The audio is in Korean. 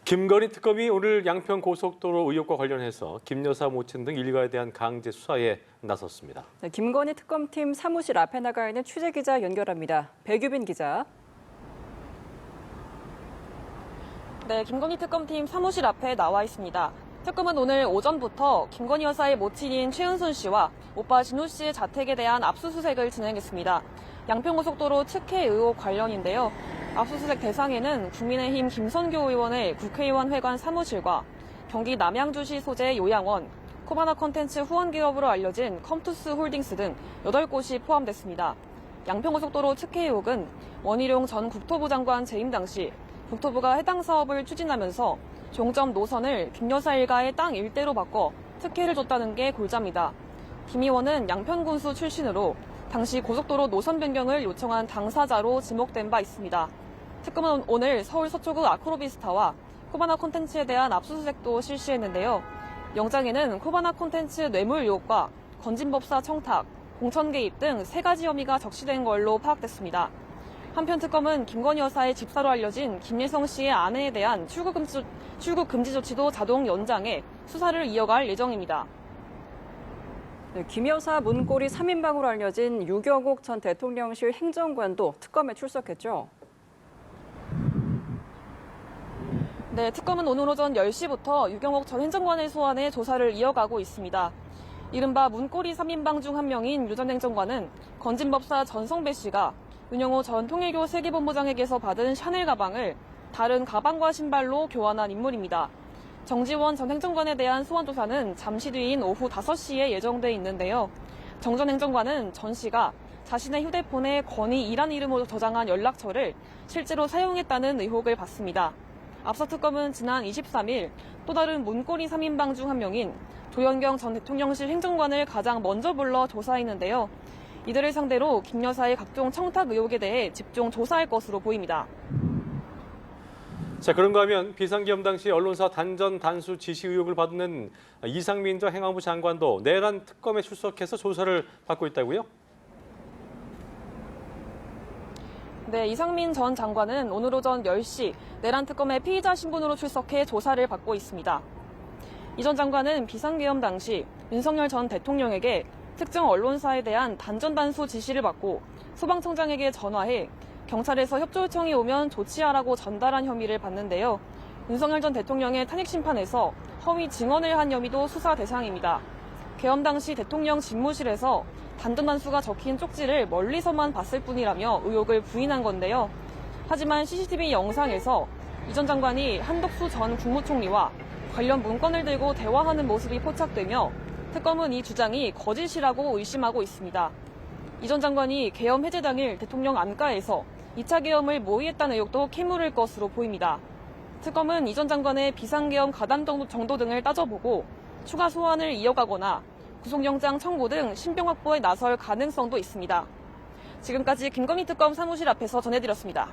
김건희 특검이 오늘 양평 고속도로 의혹과 관련해서 김 여사 모친 등 일가에 대한 강제 수사에 나섰습니다. 네, 김건희 특검팀 사무실 앞에 나가 있는 취재기자 연결합니다. 백유빈 기자. 네, 김건희 특검팀 사무실 앞에 나와 있습니다. 특검은 오늘 오전부터 김건희 여사의 모친인 최은순 씨와 오빠 진우 씨의 자택에 대한 압수수색을 진행했습니다. 양평고속도로 특혜 의혹 관련인데요. 압수수색 대상에는 국민의힘 김선교 의원의 국회의원 회관 사무실과 경기 남양주시 소재 요양원, 코바나 콘텐츠 후원기업으로 알려진 컴투스 홀딩스 등 8곳이 포함됐습니다. 양평고속도로 특혜 의혹은 원희룡 전 국토부 장관 재임 당시 국토부가 해당 사업을 추진하면서 종점 노선을 김 여사 일가의 땅 일대로 바꿔 특혜를 줬다는 게 골자입니다. 김 의원은 양평군수 출신으로 당시 고속도로 노선 변경을 요청한 당사자로 지목된 바 있습니다. 특검은 오늘 서울 서초구 아크로비스타와 코바나 콘텐츠에 대한 압수수색도 실시했는데요. 영장에는 코바나 콘텐츠 뇌물 의혹과 건진법사 청탁, 공천 개입 등 3가지 혐의가 적시된 걸로 파악됐습니다. 한편 특검은 김건희 여사의 집사로 알려진 김예성 씨의 아내에 대한 출국 금지 조치도 자동 연장해 수사를 이어갈 예정입니다. 네, 김 여사 문고리 3인방으로 알려진 유경옥 전 대통령실 행정관도 특검에 출석했죠. 네, 특검은 오늘 오전 10시부터 유경옥 전 행정관을 소환해 조사를 이어가고 있습니다. 이른바 문고리 3인방 중 한 명인 유 전 행정관은 건진법사 전성배 씨가 윤영호 전 통일교 세계본부장에게서 받은 샤넬 가방을 다른 가방과 신발로 교환한 인물입니다. 정지원 전 행정관에 대한 소환 조사는 잠시 뒤인 오후 5시에 예정돼 있는데요. 정 전 행정관은 전 씨가 자신의 휴대폰에 건희2란 이름으로 저장한 연락처를 실제로 사용했다는 의혹을 받습니다. 앞서 특검은 지난 23일 또 다른 문고리 3인방 중 한 명인 조현경 전 대통령실 행정관을 가장 먼저 불러 조사했는데요. 이들을 상대로 김 여사의 각종 청탁 의혹에 대해 집중 조사할 것으로 보입니다. 자, 그런가 하면 비상계엄 당시 언론사 단전 단수 지시 의혹을 받는 이상민 전 행안부 장관도 내란 특검에 출석해서 조사를 받고 있다고요? 네, 이상민 전 장관은 오늘 오전 10시 내란 특검의 피의자 신분으로 출석해 조사를 받고 있습니다. 이 전 장관은 비상계엄 당시 윤석열 전 대통령에게 특정 언론사에 대한 단전 단수 지시를 받고 소방청장에게 전화해 경찰에서 협조 요청이 오면 조치하라고 전달한 혐의를 받는데요. 윤석열 전 대통령의 탄핵 심판에서 허위 증언을 한 혐의도 수사 대상입니다. 계엄 당시 대통령 집무실에서 단전 단수가 적힌 쪽지를 멀리서만 봤을 뿐이라며 의혹을 부인한 건데요. 하지만 CCTV 영상에서 이 전 장관이 한덕수 전 국무총리와 관련 문건을 들고 대화하는 모습이 포착되며 특검은 이 주장이 거짓이라고 의심하고 있습니다. 이 전 장관이 계엄 해제 당일 대통령 안가에서 2차 계엄을 모의했다는 의혹도 캐물을 것으로 보입니다. 특검은 이 전 장관의 비상계엄 가담 정도 등을 따져보고 추가 소환을 이어가거나 구속영장 청구 등 신병 확보에 나설 가능성도 있습니다. 지금까지 김건희 특검 사무실 앞에서 전해드렸습니다.